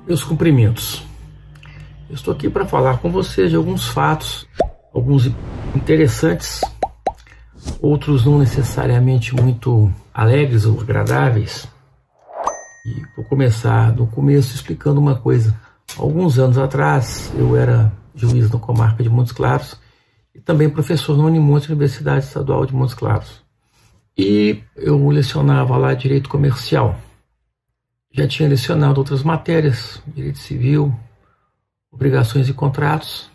Meus cumprimentos. Eu estou aqui para falar com vocês de alguns fatos, alguns interessantes, outros não necessariamente muito alegres ou agradáveis. E vou começar do começo explicando uma coisa. Alguns anos atrás eu era juiz na comarca de Montes Claros e também professor na Unimonte, Universidade Estadual de Montes Claros. E eu lecionava lá Direito Comercial. Já tinha lecionado outras matérias, Direito Civil, Obrigações e Contratos.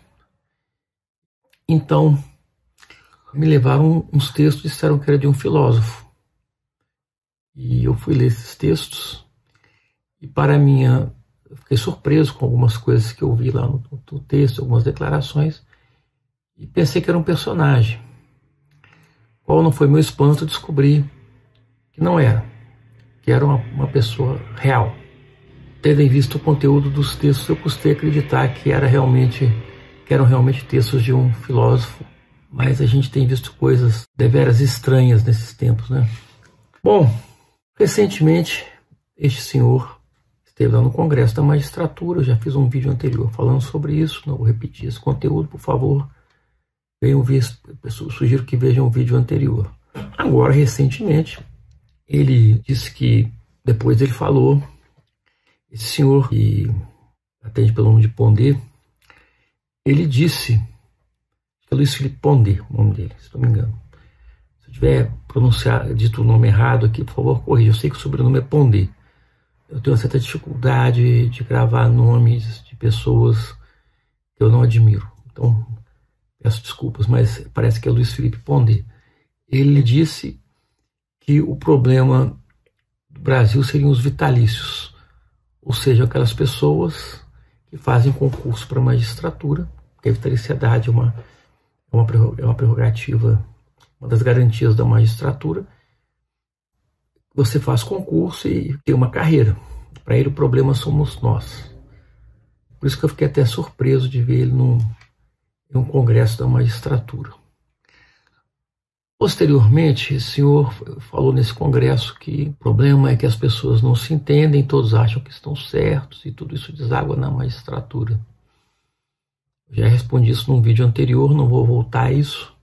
Então, me levaram uns textos e disseram que era de um filósofo. E eu fui ler esses textos e, eu fiquei surpreso com algumas coisas que eu vi lá no texto, algumas declarações, e pensei que era um personagem. Qual não foi meu espanto descobrir que não era, que era uma pessoa real. Tendo em vista o conteúdo dos textos, eu custei acreditar que eram realmente textos de um filósofo, mas a gente tem visto coisas deveras estranhas nesses tempos, né? Bom, recentemente este senhor esteve lá no Congresso da Magistratura. Eu já fiz um vídeo anterior falando sobre isso, não vou repetir esse conteúdo, por favor. Venham ver, sugiro que vejam o vídeo anterior. Agora, recentemente, ele disse que, depois ele falou, esse senhor que atende pelo nome de Pondé, ele disse, é Luiz Felipe Pondé, o nome dele, se não me engano. Se eu tiver dito o nome errado aqui, por favor, corrija. Eu sei que o sobrenome é Pondé. Eu tenho uma certa dificuldade de gravar nomes de pessoas que eu não admiro. Então, peço desculpas, mas parece que é Luiz Felipe Pondé. Ele disse que o problema do Brasil seriam os vitalícios, ou seja, aquelas pessoas que fazem concurso para a magistratura, porque a vitaliciedade é uma prerrogativa, uma das garantias da magistratura. Você faz concurso e tem uma carreira. Para ele o problema somos nós. Por isso que eu fiquei até surpreso de ver ele em um congresso da magistratura. Posteriormente, esse senhor falou nesse congresso que o problema é que as pessoas não se entendem, todos acham que estão certos e tudo isso deságua na magistratura. Eu já respondi isso num vídeo anterior, não vou voltar a isso.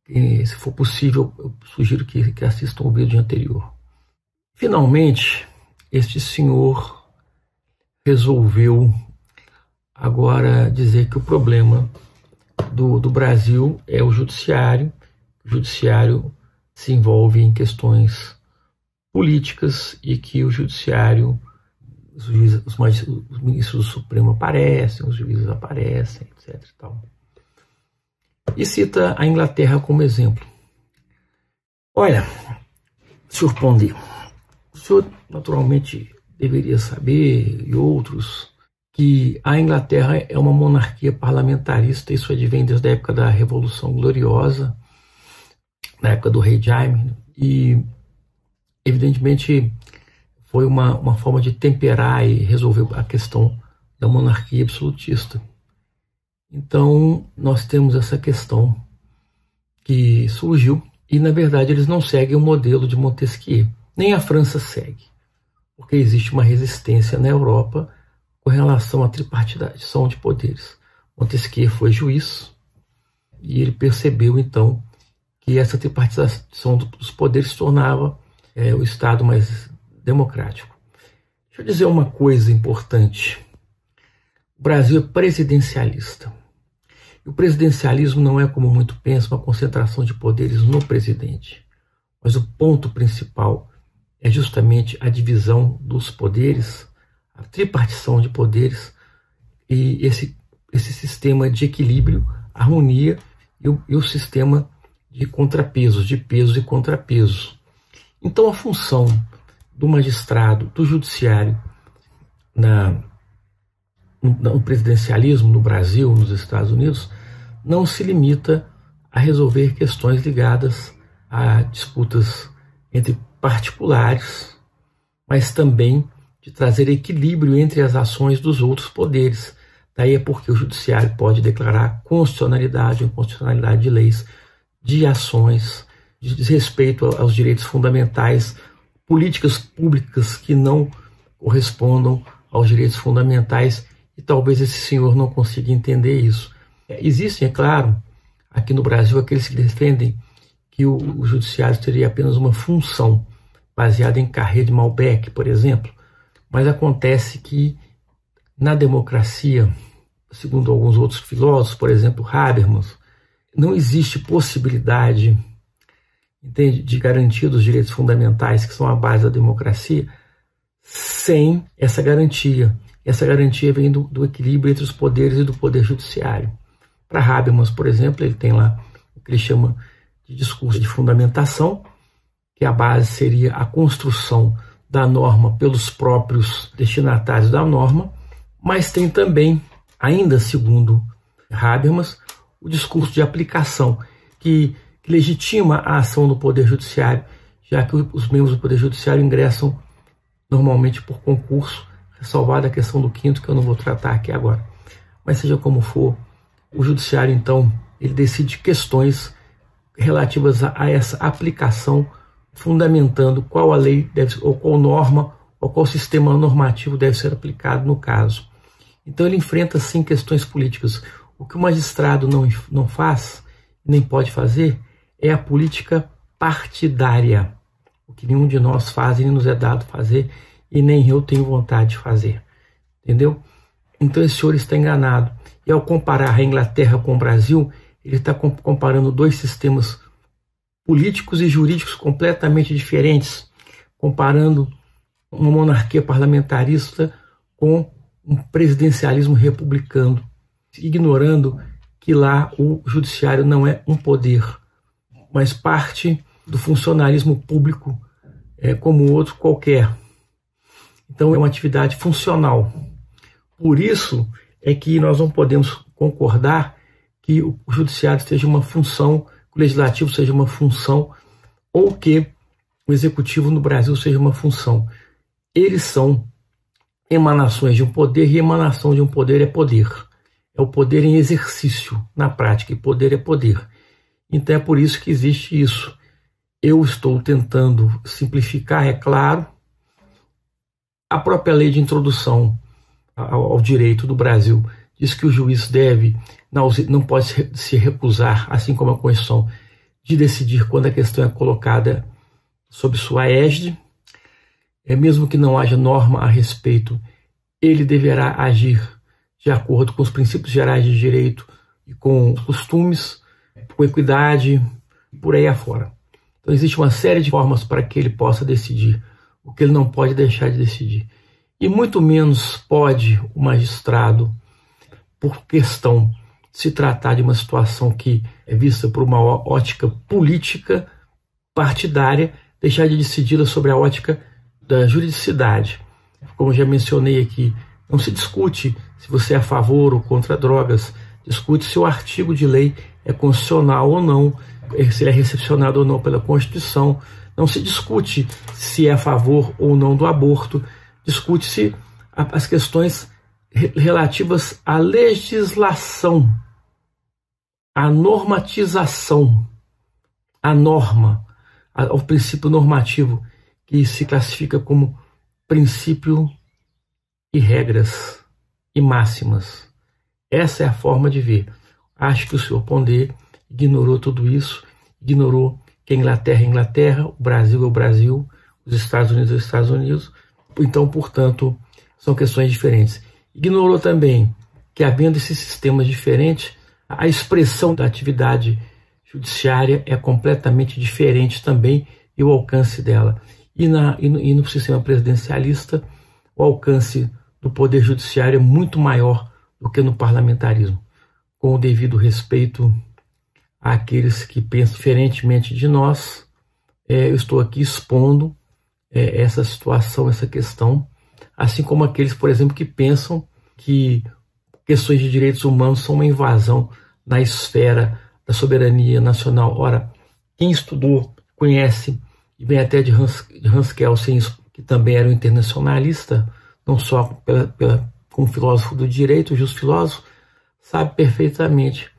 E, se for possível, eu sugiro que assistam o vídeo anterior. Finalmente, este senhor resolveu agora dizer que o problema do Brasil é o judiciário. O judiciário se envolve em questões políticas e que o judiciário, os ministros do Supremo aparecem, os juízes aparecem, etc. E tal. E cita a Inglaterra como exemplo. Olha, senhor Pondé, o senhor naturalmente deveria saber, e outros, que a Inglaterra é uma monarquia parlamentarista. Isso advém desde a época da Revolução Gloriosa, na época do rei Jaime, e evidentemente foi uma forma de temperar e resolver a questão da monarquia absolutista. Então nós temos essa questão que surgiu e, na verdade, eles não seguem o modelo de Montesquieu, nem a França segue, porque existe uma resistência na Europa com relação à tripartidação de poderes. Montesquieu foi juiz e ele percebeu, então, que essa tripartidação dos poderes tornava o Estado mais democrático. Deixa eu dizer uma coisa importante. O Brasil é presidencialista. E o presidencialismo não é, como muito pensa, uma concentração de poderes no presidente. Mas o ponto principal é justamente a divisão dos poderes, a tripartição de poderes e esse sistema de equilíbrio, harmonia e o sistema de contrapesos, de pesos e contrapesos. Então a função do magistrado, do judiciário no presidencialismo no Brasil, nos Estados Unidos, não se limita a resolver questões ligadas a disputas entre particulares, mas também de trazer equilíbrio entre as ações dos outros poderes. Daí é porque o judiciário pode declarar constitucionalidade ou inconstitucionalidade de leis, de ações, de desrespeito aos direitos fundamentais, políticas públicas que não correspondam aos direitos fundamentais, e talvez esse senhor não consiga entender isso. Existem, é claro, aqui no Brasil, aqueles que defendem que o judiciário teria apenas uma função, baseada em Carré de Malbec, por exemplo, mas acontece que na democracia, segundo alguns outros filósofos, por exemplo, Habermas, não existe possibilidade, entende, de garantia dos direitos fundamentais, que são a base da democracia, sem essa garantia. Essa garantia vem do equilíbrio entre os poderes e do poder judiciário. Para Habermas, por exemplo, ele tem lá o que ele chama de discurso de fundamentação, que a base seria a construção da norma pelos próprios destinatários da norma, mas tem também, ainda segundo Habermas, o discurso de aplicação, que legitima a ação do Poder Judiciário, já que os membros do Poder Judiciário ingressam normalmente por concurso, ressalvada a questão do quinto, que eu não vou tratar aqui agora. Mas seja como for, o Judiciário, então, ele decide questões relativas a essa aplicação, fundamentando qual a lei deve, ou qual norma, ou qual sistema normativo deve ser aplicado no caso. Então ele enfrenta, sim, questões políticas. O que o magistrado não faz, nem pode fazer, é a política partidária. O que nenhum de nós faz e nem nos é dado fazer, e nem eu tenho vontade de fazer. Entendeu? Então esse senhor está enganado. E ao comparar a Inglaterra com o Brasil, ele está comparando dois sistemas políticos e jurídicos completamente diferentes, comparando uma monarquia parlamentarista com um presidencialismo republicano, ignorando que lá o judiciário não é um poder, mas parte do funcionalismo público, como outro qualquer. Então é uma atividade funcional. Por isso é que nós não podemos concordar que o judiciário seja uma função, que o legislativo seja uma função, ou que o executivo no Brasil seja uma função. Eles são emanações de um poder, e emanação de um poder é poder. É o poder em exercício, na prática, e poder é poder. Então é por isso que existe isso. Eu estou tentando simplificar, é claro. A própria lei de introdução ao direito do Brasil diz que o juiz não pode se recusar, assim como a Constituição, de decidir quando a questão é colocada sob sua égide. Mesmo que não haja norma a respeito, ele deverá agir de acordo com os princípios gerais de direito e com os costumes, com equidade, e por aí afora. Então existe uma série de formas para que ele possa decidir o que ele não pode deixar de decidir. E muito menos pode o magistrado, por questão de se tratar de uma situação que é vista por uma ótica política, partidária, deixar de decidi-la sobre a ótica da juridicidade. Como já mencionei aqui, não se discute se você é a favor ou contra drogas, discute se o artigo de lei é constitucional ou não, se ele é recepcionado ou não pela Constituição. Não se discute se é a favor ou não do aborto, discute-se as questões relativas à legislação, à normatização, à norma, ao princípio normativo, que se classifica como princípio e regras e máximas. Essa é a forma de ver. Acho que o senhor Pondé ignorou tudo isso, ignorou que a Inglaterra é a Inglaterra, o Brasil é o Brasil, os Estados Unidos é os Estados Unidos. Então, portanto, são questões diferentes. Ignorou também que, havendo esses sistemas diferentes, a expressão da atividade judiciária é completamente diferente também, e o alcance dela. E no sistema presidencialista, o alcance do poder judiciário é muito maior do que no parlamentarismo, com o devido respeito àqueles que pensam diferentemente de nós. Eu estou aqui expondo essa situação, essa questão, assim como aqueles, por exemplo, que pensam que questões de direitos humanos são uma invasão na esfera da soberania nacional. Ora, quem estudou, conhece, e vem até de Hans Kelsen, que também era um internacionalista, não só como filósofo do direito, justo filósofo, sabe perfeitamente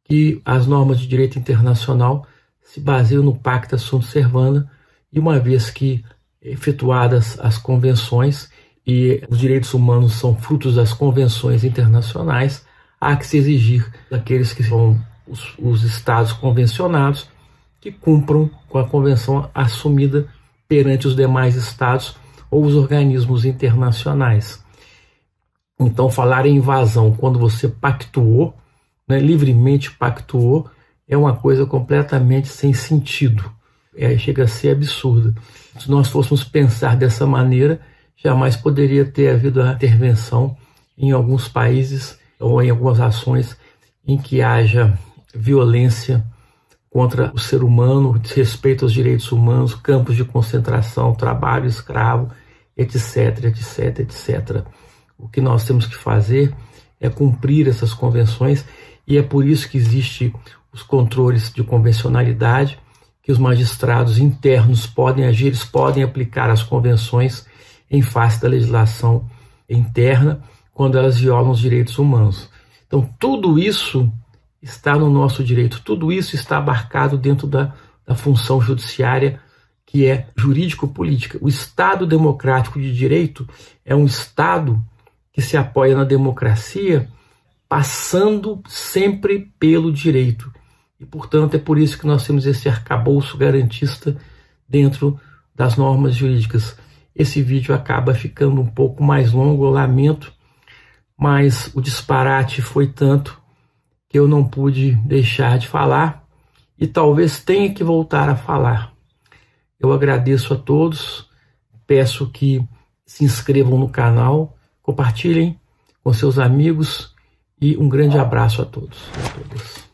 que as normas de direito internacional se baseiam no Pacta Sunt Servanda, e uma vez que efetuadas as convenções, e os direitos humanos são frutos das convenções internacionais, há que se exigir daqueles que são os estados convencionados que cumpram com a convenção assumida perante os demais estados ou os organismos internacionais. Então, falar em invasão quando você pactuou, né, livremente pactuou, é uma coisa completamente sem sentido. Chega a ser absurda. Se nós fôssemos pensar dessa maneira, jamais poderia ter havido a intervenção em alguns países ou em algumas ações em que haja violência contra o ser humano, desrespeito aos direitos humanos, campos de concentração, trabalho escravo, etc, etc, etc. O que nós temos que fazer é cumprir essas convenções, e é por isso que existem os controles de convencionalidade, que os magistrados internos podem agir, eles podem aplicar as convenções em face da legislação interna quando elas violam os direitos humanos. Então, tudo isso está no nosso direito, tudo isso está abarcado dentro da função judiciária, que é jurídico-política. O Estado democrático de direito é um Estado que se apoia na democracia, passando sempre pelo direito. E, portanto, é por isso que nós temos esse arcabouço garantista dentro das normas jurídicas. Esse vídeo acaba ficando um pouco mais longo, eu lamento, mas o disparate foi tanto que eu não pude deixar de falar e talvez tenha que voltar a falar. Eu agradeço a todos, peço que se inscrevam no canal, compartilhem com seus amigos e um grande abraço a todos e a todas.